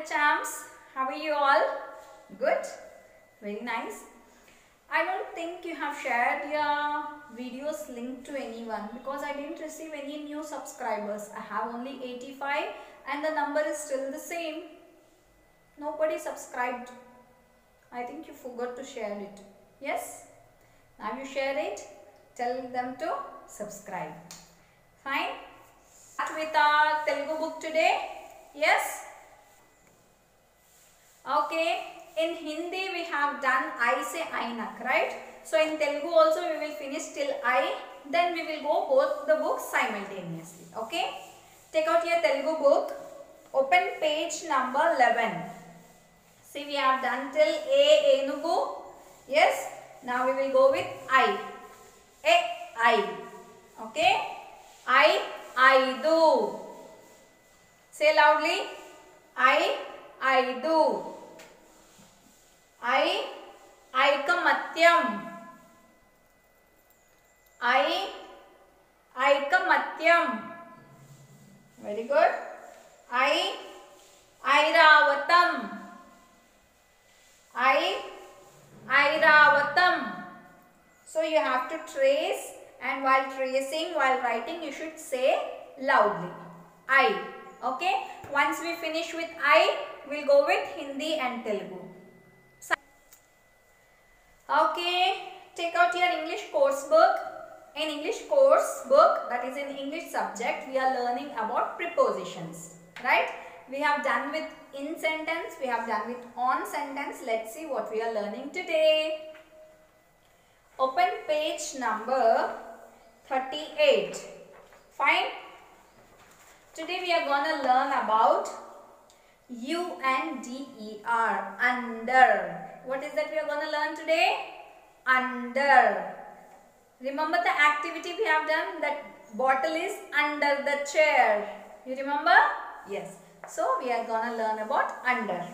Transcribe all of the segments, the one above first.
champs. How are you all? Good? Very nice. I don't think you have shared your videos link to anyone because I didn't receive any new subscribers. I have only 85 and the number is still the same. Nobody subscribed. I think you forgot to share it. Yes? Now you share it. Tell them to subscribe. Fine? Start with our Telugu book today. Yes? Okay. In Hindi we have done I say Ainak, right? So in Telugu also we will finish till I. Then we will go both the books simultaneously. Okay? Take out your Telugu book. Open page number 11. See, we have done till A Enugu. Yes? Now we will go with I. I. Okay? I do. Say loudly. I do. Aikamatyam. Aikamatyam. Very good. Airavatam. Airavatam. So you have to trace, and while tracing, while writing, you should say loudly. I. Okay. Once we finish with I, we'll go with Hindi and Telugu. Okay. Take out your English course book. In English course book, that is in English subject, we are learning about prepositions. Right? We have done with in sentence, we have done with on sentence. Let's see what we are learning today. Open page number 38. Fine. Today we are going to learn about U-N-D-E-R, under. What is that we are going to learn today? Under. Remember the activity we have done? That bottle is under the chair. You remember? Yes. So we are going to learn about under.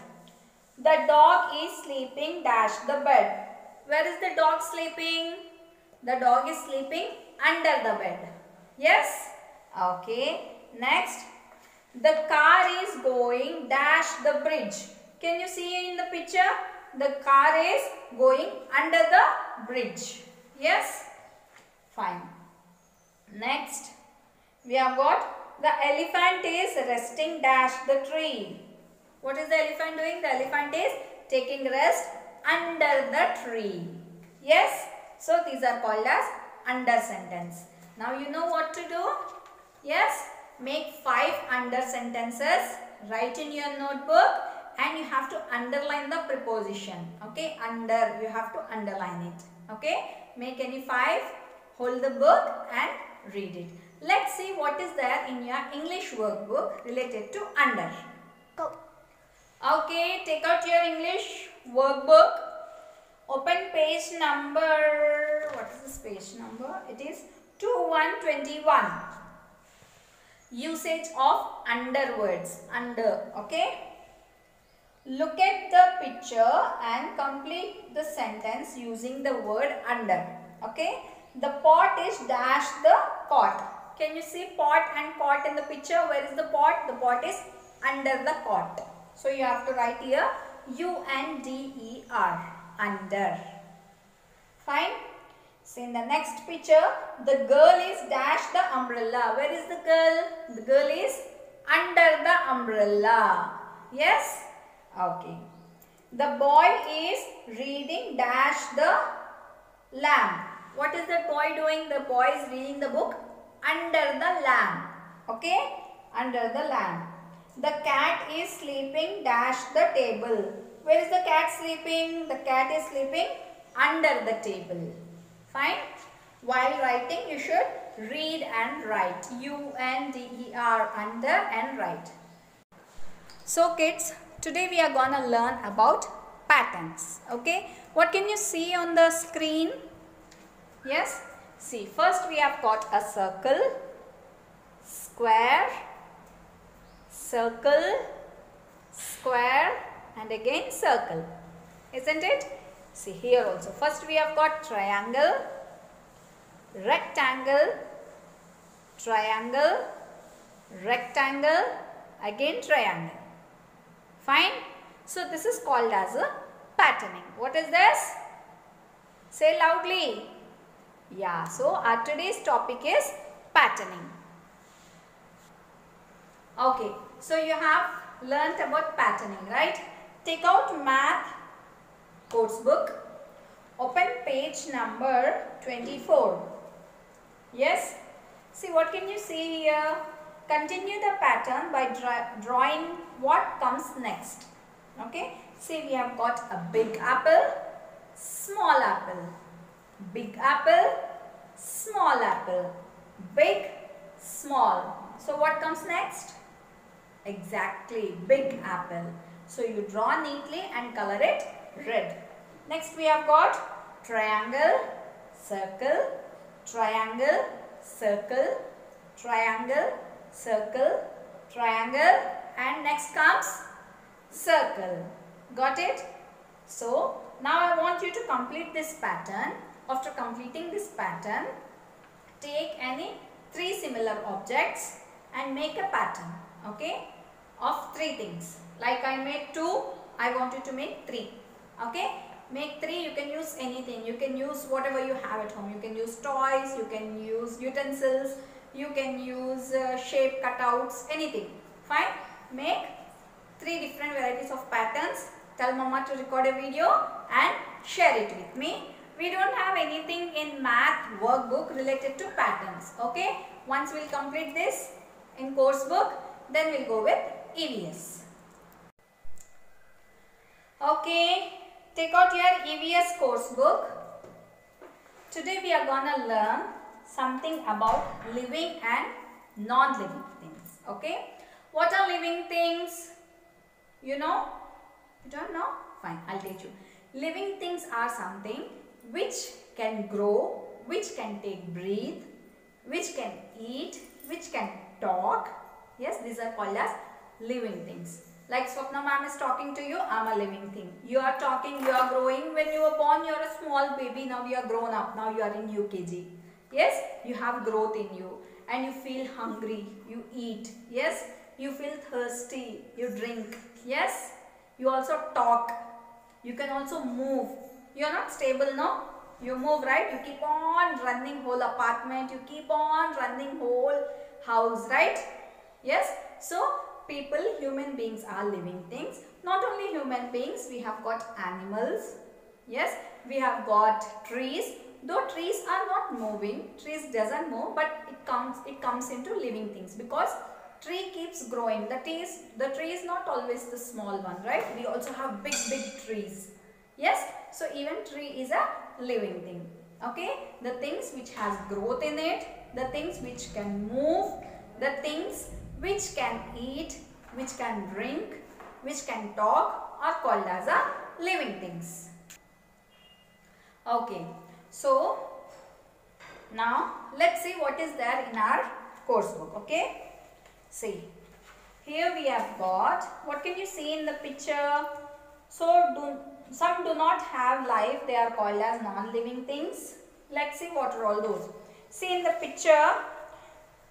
The dog is sleeping dash the bed. Where is the dog sleeping? The dog is sleeping under the bed. Yes? Okay. Next. The car is going dash the bridge. Can you see in the picture? The car is going under the bridge. Yes? Fine. Next. We have got the elephant is resting dash the tree. What is the elephant doing? The elephant is taking rest under the tree. Yes? So these are called as under sentence. Now you know what to do? Yes? Make 5 under sentences. Write in your notebook and you have to underline the preposition. Okay? Under. You have to underline it. Okay? Make any 5. Hold the book and read it. Let's see what is there in your English workbook related to under. Go. Okay, take out your English workbook. Open page number, what is this page number? It is 2121. Usage of under words. Under, okay. Look at the picture and complete the sentence using the word under. Okay. The pot is dash the cot. Can you see pot and cot in the picture? Where is the pot? The pot is under the cot. So you have to write here U-N-D-E-R. Under. Fine. So in the next picture, the girl is dash the umbrella. Where is the girl? The girl is under the umbrella. Yes? Okay. The boy is reading dash the lamp. What is that boy doing? The boy is reading the book under the lamp. Okay? Under the lamp. The cat is sleeping dash the table. Where is the cat sleeping? The cat is sleeping under the table. Fine? While writing, you should read and write. U-N-D-E-R, under and write. So kids, today we are going to learn about patterns. Okay? What can you see on the screen? Yes? See, first we have got a circle, square, circle, square and again circle. Isn't it? See here also. First we have got triangle, rectangle, triangle, rectangle, again triangle. Fine. So this is called as a patterning. What is this? Say loudly. Yeah, so our today's topic is patterning. Okay, so you have learnt about patterning, right? Take out math course book. Open page number 24. Yes? See, what can you see here? Continue the pattern by drawing what comes next. Okay? See, we have got a big apple, small apple. Big apple, small apple. Big, small. So, what comes next? Exactly, big apple. So, you draw neatly and color it red. Next, we have got triangle, circle, triangle, circle, triangle, circle, triangle, and next comes circle. Got it? So, now I want you to complete this pattern. After completing this pattern, take any 3 similar objects and make a pattern, okay, of 3 things. Like I made 2, I want you to make 3, okay. Make 3, you can use anything, you can use whatever you have at home. You can use toys, you can use utensils, you can use shape cutouts, anything. Fine. Make 3 different varieties of patterns. Tell mama to record a video and share it with me. We don't have anything in math workbook related to patterns. Okay. Once we'll complete this in course book, then we'll go with EVS. Okay. Take out your EVS course book. Today we are gonna learn something about living and non-living things. Okay. What are living things? You know? You don't know? Fine, I'll teach you. Living things are something which can grow, which can take breath, which can eat, which can talk. Yes, these are called as living things. Like Swapna ma'am is talking to you, I'm a living thing. You are talking, you are growing. When you were born, you are a small baby. Now you are grown up. Now you are in UKG. Yes, you have growth in you and you feel hungry. You eat. Yes, you feel thirsty. You drink. Yes, you also talk. You can also move. You are not stable, no? You move, right? You keep on running whole apartment. You keep on running whole house, right? Yes, so people, human beings are living things. Not only human beings, we have got animals. Yes, we have got trees. Though trees are not moving, trees doesn't move, but it comes into living things because tree keeps growing. The tree is not always the small one, right? We also have big trees. Yes, so even tree is a living thing. Okay, the things which has growth in it, the things which can move, the things which can eat, which can drink, which can talk are called as a living things. Okay, so now let's see what is there in our course book. Okay, see, here we have got, what can you see in the picture? So some do not have life, they are called as non-living things. Let's see what are all those. See, in the picture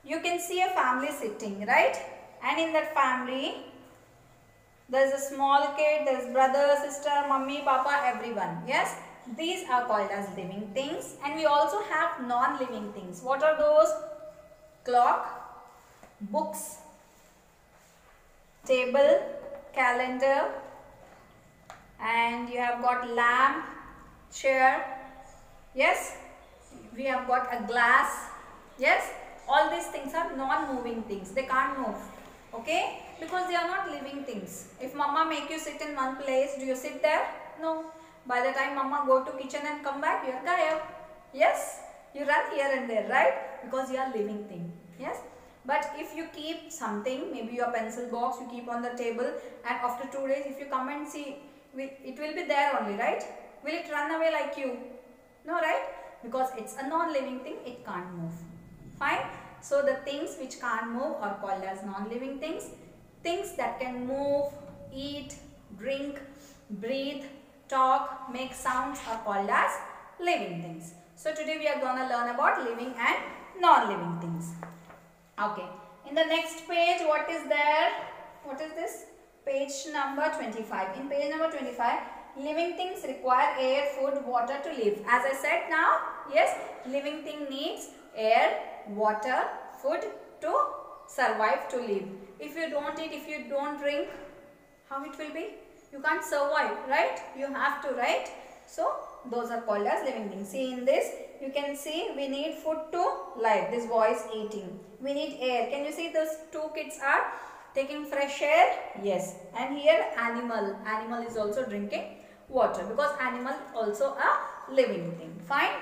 you can see a family sitting, right? And in that family there is a small kid, there is brother, sister, mummy, papa, everyone. Yes, these are called as living things. And we also have non-living things. What are those? Clock, books, table, calendar, and you have got lamp, chair. Yes, we have got a glass. Yes, all these things are non-moving things. They can't move. Okay, because they are not living things. If mama make you sit in one place, do you sit there? No. By the time mama go to kitchen and come back, you are gayab. Yes, you run here and there, right? Because you are living thing. Yes. But if you keep something, maybe your pencil box, you keep on the table, and after 2 days, if you come and see, it will be there only, right? Will it run away like you? No, right? Because it's a non-living thing, it can't move. Fine. So the things which can't move are called as non-living things. Things that can move, eat, drink, breathe, talk, make sounds are called as living things. So today we are going to learn about living and non-living things. Okay. In the next page, what is there? What is this? page number 25. In page number 25, living things require air, food, water to live. As I said now, yes, living thing needs air, water, food to survive, to live. If you don't eat, if you don't drink, how it will be? You can't survive, right? You have to, right? So, those are called as living things. See, in this, you can see we need food to live. This boy is eating. We need air. Can you see those two kids are taking fresh air? Yes. And here animal. Animal is also drinking water because animal also a living thing. Fine.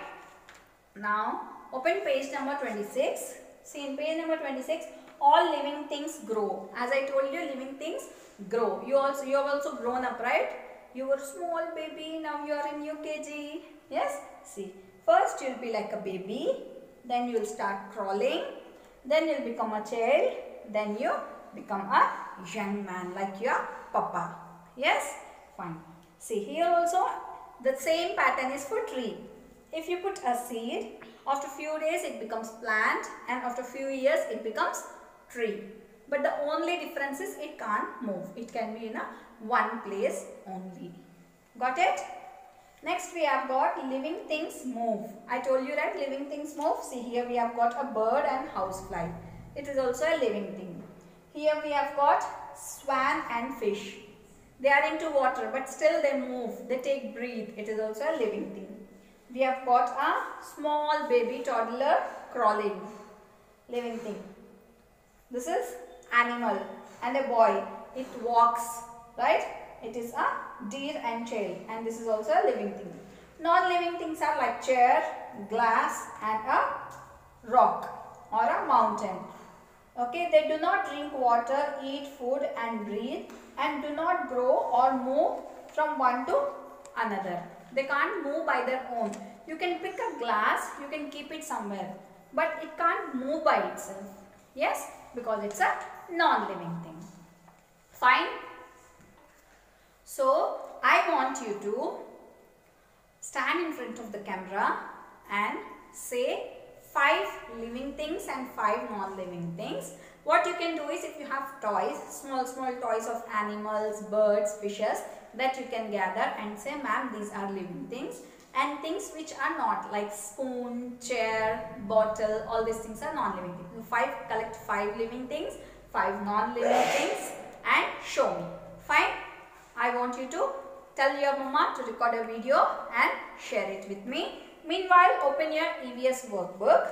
Now, open page number 26. See, in page number 26, all living things grow. As I told you, living things grow. You have also grown up, right? You were small baby, now you are in UKG. Yes? See, first you will be like a baby, then you will start crawling, then you will become a child, then you become a young man like your papa. Yes? Fine. See, here also the same pattern is for tree. If you put a seed, after few days it becomes plant, and after few years it becomes tree. But the only difference is it can't move. It can be in a one place only. Got it? Next we have got living things move. I told you, right, living things move. See, here we have got a bird and housefly. It is also a living thing. Here we have got swan and fish. They are into water but still they move. They take breathe. It is also a living thing. We have got a small baby toddler crawling. Living thing. This is animal, and a boy. It walks, right? It is a deer and child, and this is also a living thing. Non-living things are like chair, glass, and a rock or a mountain. Okay, they do not drink water, eat food and breathe, and do not grow or move from one to another. They can't move by their own. You can pick a glass, you can keep it somewhere, but it can't move by itself. Yes, because it's a non-living thing. Fine. So, I want you to stand in front of the camera and say 5 living things and 5 non-living things. What you can do is, if you have toys, small toys of animals, birds, fishes, that you can gather and say, ma'am, these are living things. And things which are not, like spoon, chair, bottle, all these things are non-living things. Collect 5 living things, 5 non-living things, and show me. Fine? I want you to tell your mama to record a video and share it with me. Meanwhile, open your EVS workbook.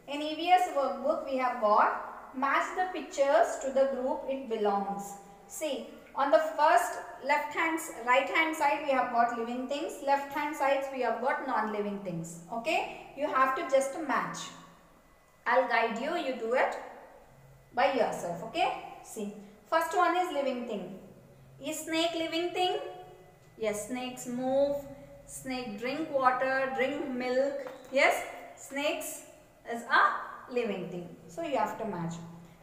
In EVS workbook, we have got match the pictures to the group it belongs. See, on the first right hand side we have got living things, left hand sides we have got non-living things. Okay, you have to just match. I'll guide you, you do it by yourself. Okay, see, first one is living thing. Is snake living thing? Yes, snakes move, snake drink water, drink milk. Yes, snakes is a living thing, so you have to match.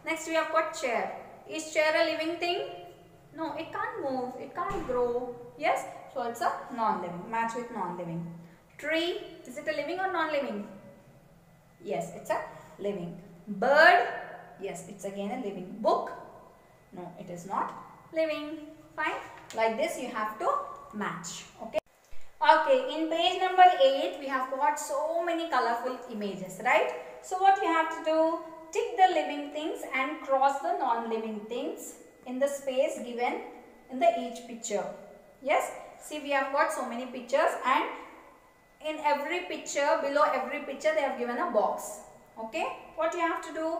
Next we have got chair. Is chair a living thing? No, it can't move, it can't grow. Yes, so it's a non-living. Match with non-living. Tree, is it a living or non-living? Yes, it's a living. Bird, yes, it's again a living. Book, no, it is not living. Fine. Like this you have to match. Okay. Okay, in page number 8 we have got so many colorful images, right? So what you have to do, tick the living things and cross the non-living things in the space given in the each picture. Yes, see, we have got so many pictures, and in every picture, below every picture they have given a box. Okay, what you have to do,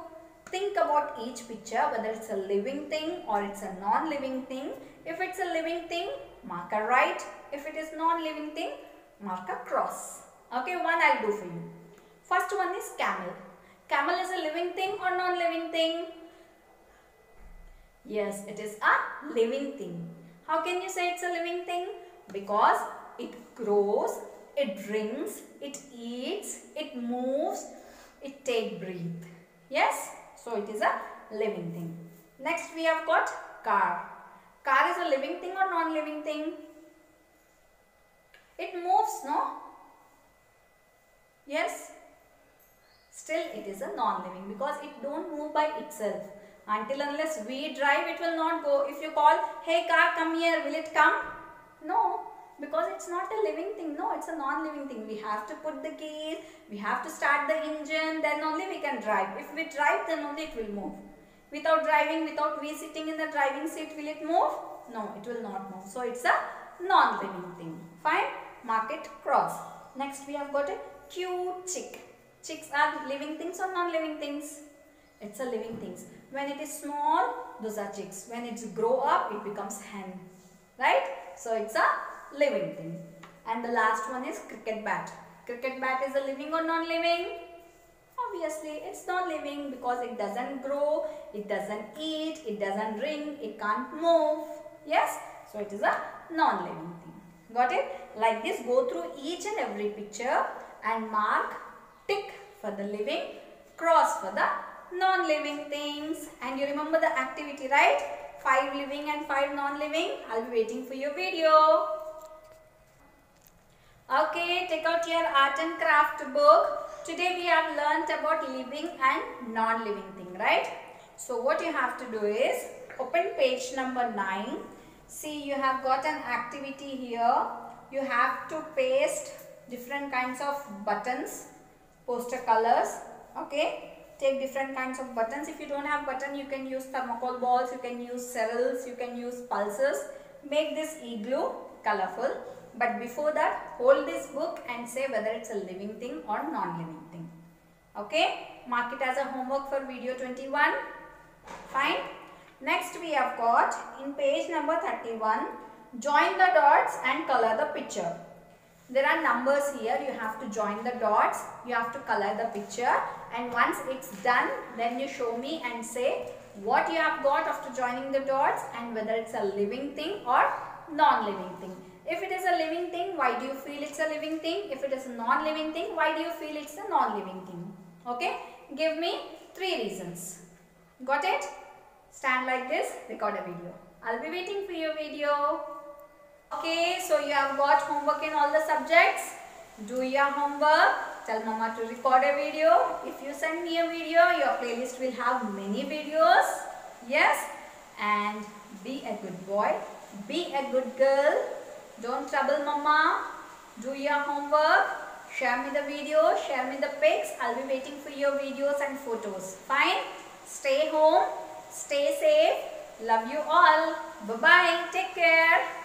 think about each picture, whether it's a living thing or it's a non-living thing. If it's a living thing, mark a right. If it is non-living thing, mark a cross. Okay, one I'll do for you. First one is camel. Camel is a living thing or non-living thing? Yes, it is a living thing. How can you say it's a living thing? Because it grows, it drinks, it eats, it moves, it takes breath. Yes, so it is a living thing. Next we have got car. Car is a living thing or non-living thing? It moves, no? Yes. Still it is a non-living because it don't move by itself. Until unless we drive, it will not go. If you call, hey car, come here, will it come? No, because it's not a living thing. No, it's a non-living thing. We have to put the keys, we have to start the engine, then only we can drive. If we drive, then only it will move. Without driving, without we sitting in the driving seat, will it move? No, it will not move. So it's a non-living thing. Fine, mark it cross. Next we have got a cute chick. Chicks are living things or non-living things? It's a living things. When it is small, those are chicks. When it's grow up, it becomes hen. Right? So it's a living thing. And the last one is cricket bat. Cricket bat is a living or non-living? Obviously, it's non-living because it doesn't grow, it doesn't eat, it doesn't ring, it can't move. Yes? So it is a non-living thing. Got it? Like this, go through each and every picture and mark tick for the living, cross for the non-living things. And you remember the activity, right? 5 living and 5 non-living. I'll be waiting for your video. Okay, take out your art and craft book. Today we have learnt about living and non-living thing, right? So what you have to do is open page number 9. See, you have got an activity here. You have to paste different kinds of buttons, poster colors. Okay, take different kinds of buttons. If you don't have button, you can use thermocol balls, you can use cells, you can use pulses. Make this igloo colorful. But before that, hold this book and say whether it's a living thing or non-living thing. Okay, mark it as a homework for video 21. Fine. Next we have got in page number 31, join the dots and color the picture. There are numbers here. You have to join the dots, you have to color the picture, and once it's done, then you show me and say what you have got after joining the dots and whether it's a living thing or non-living thing. If it is a living thing, why do you feel it's a living thing? If it is a non-living thing, why do you feel it's a non-living thing? Okay, give me 3 reasons. Got it? Stand like this, record a video. I'll be waiting for your video. Okay, so you have got homework in all the subjects. Do your homework. Tell mama to record a video. If you send me a video, your playlist will have many videos. Yes, and be a good boy. Be a good girl. Don't trouble mama. Do your homework. Share me the video. Share me the pics. I'll be waiting for your videos and photos. Fine. Stay home. Stay safe. Love you all. Bye-bye. Take care.